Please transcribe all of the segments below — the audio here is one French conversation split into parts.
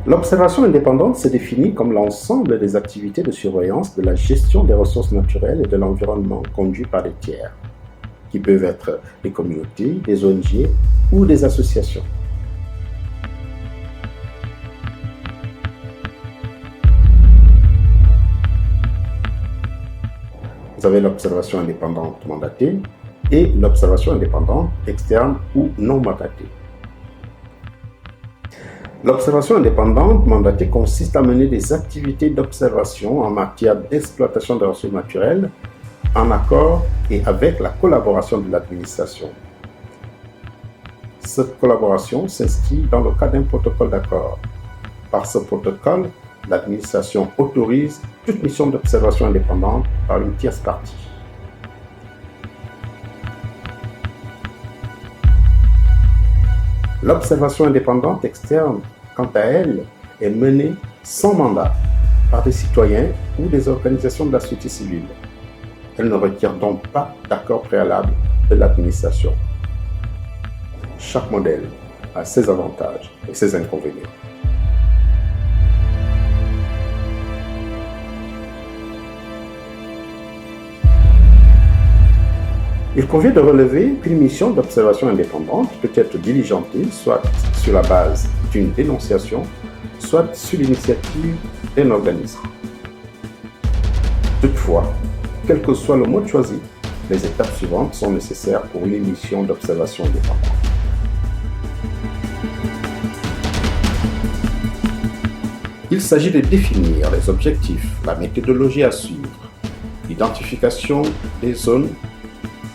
L'observation indépendante se définit comme l'ensemble des activités de surveillance de la gestion des ressources naturelles et de l'environnement conduites par des tiers, qui peuvent être des communautés, des ONG ou des associations. Vous avez l'observation indépendante mandatée et l'observation indépendante externe ou non mandatée. L'observation indépendante mandatée consiste à mener des activités d'observation en matière d'exploitation des ressources naturelles en accord et avec la collaboration de l'administration. Cette collaboration s'inscrit dans le cadre d'un protocole d'accord. Par ce protocole, l'administration autorise toute mission d'observation indépendante par une tierce partie. L'observation indépendante externe, quant à elle, est menée sans mandat par des citoyens ou des organisations de la société civile. Elle ne requiert donc pas d'accord préalable de l'administration. Chaque modèle a ses avantages et ses inconvénients. Il convient de relever qu'une mission d'observation indépendante peut être diligentée soit sur la base d'une dénonciation, soit sur l'initiative d'un organisme. Toutefois, quel que soit le mode choisi, les étapes suivantes sont nécessaires pour une mission d'observation indépendante. Il s'agit de définir les objectifs, la méthodologie à suivre, l'identification des zones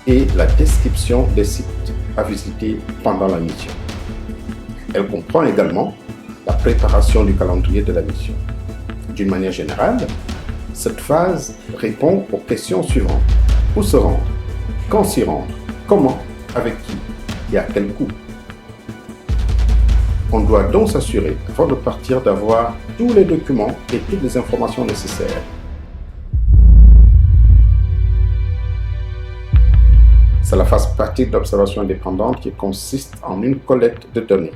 et la description des sites à visiter pendant la mission. Elle comprend également la préparation du calendrier de la mission. D'une manière générale, cette phase répond aux questions suivantes. Où se rendre? Quand s'y rendre? Comment? Avec qui? Et à quel coût? On doit donc s'assurer, avant de partir, d'avoir tous les documents et toutes les informations nécessaires. C'est la phase pratique d'observation indépendante qui consiste en une collecte de données.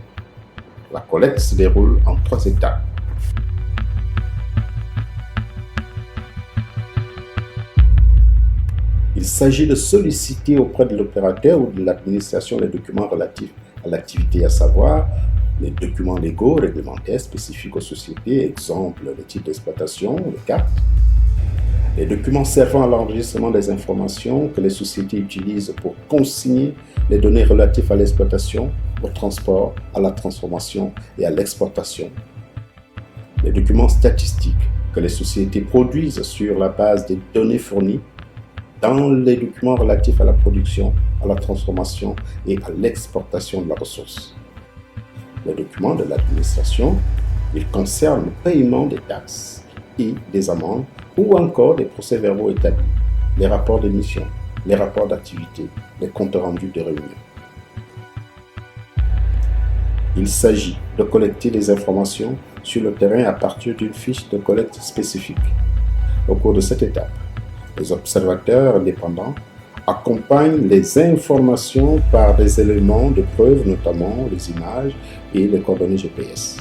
La collecte se déroule en 3 étapes. Il s'agit de solliciter auprès de l'opérateur ou de l'administration les documents relatifs à l'activité, à savoir les documents légaux, réglementaires spécifiques aux sociétés, exemple les titres d'exploitation, les cartes, les documents servant à l'enregistrement des informations que les sociétés utilisent pour consigner les données relatives à l'exploitation, au transport, à la transformation et à l'exportation, les documents statistiques que les sociétés produisent sur la base des données fournies dans les documents relatifs à la production, à la transformation et à l'exportation de la ressource. Les documents de l'administration, ils concernent le paiement des taxes et des amendes ou encore des procès-verbaux établis, les rapports de mission, les rapports d'activité, les comptes rendus de réunions. Il s'agit de collecter des informations sur le terrain à partir d'une fiche de collecte spécifique. Au cours de cette étape, les observateurs indépendants accompagnent les informations par des éléments de preuve, notamment les images et les coordonnées GPS.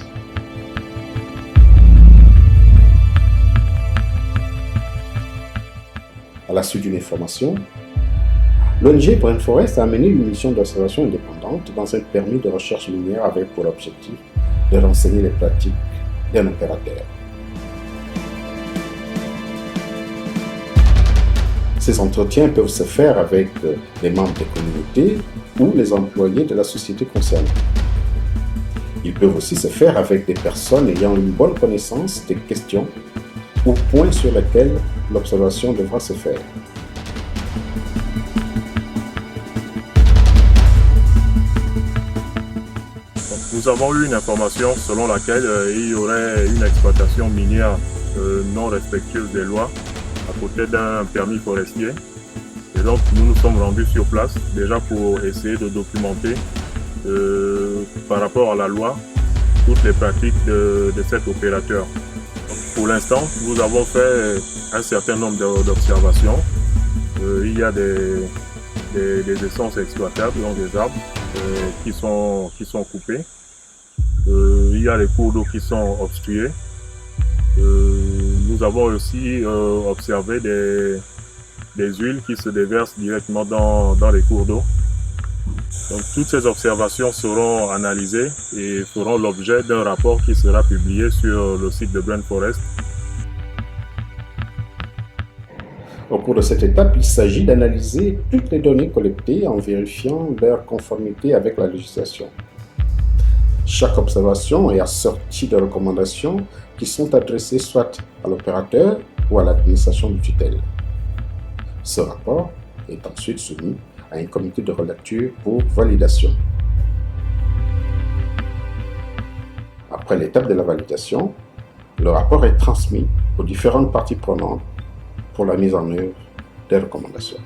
À la suite d'une information, l'ONG Brain Forest a mené une mission d'observation indépendante dans un permis de recherche minière avec pour objectif de renseigner les pratiques d'un opérateur. Ces entretiens peuvent se faire avec les membres des communautés ou les employés de la société concernée. Ils peuvent aussi se faire avec des personnes ayant une bonne connaissance des questions ou points sur lesquels l'observation devra se faire. Nous avons eu une information selon laquelle il y aurait une exploitation minière non respectueuse des lois à côté d'un permis forestier. Et donc nous nous sommes rendus sur place déjà pour essayer de documenter par rapport à la loi toutes les pratiques de cet opérateur. Donc, pour l'instant, nous avons fait un certain nombre d'observations. Il y a des essences exploitables, donc des arbres qui sont coupés. Il y a les cours d'eau qui sont obstrués. Nous avons aussi observé des huiles qui se déversent directement dans les cours d'eau. Donc toutes ces observations seront analysées et feront l'objet d'un rapport qui sera publié sur le site de Brain Forest. Au cours de cette étape, il s'agit d'analyser toutes les données collectées en vérifiant leur conformité avec la législation. Chaque observation est assortie de recommandations qui sont adressées soit à l'opérateur ou à l'administration de tutelle. Ce rapport est ensuite soumis à un comité de relecture pour validation. Après l'étape de la validation, le rapport est transmis aux différentes parties prenantes pour la mise en œuvre des recommandations.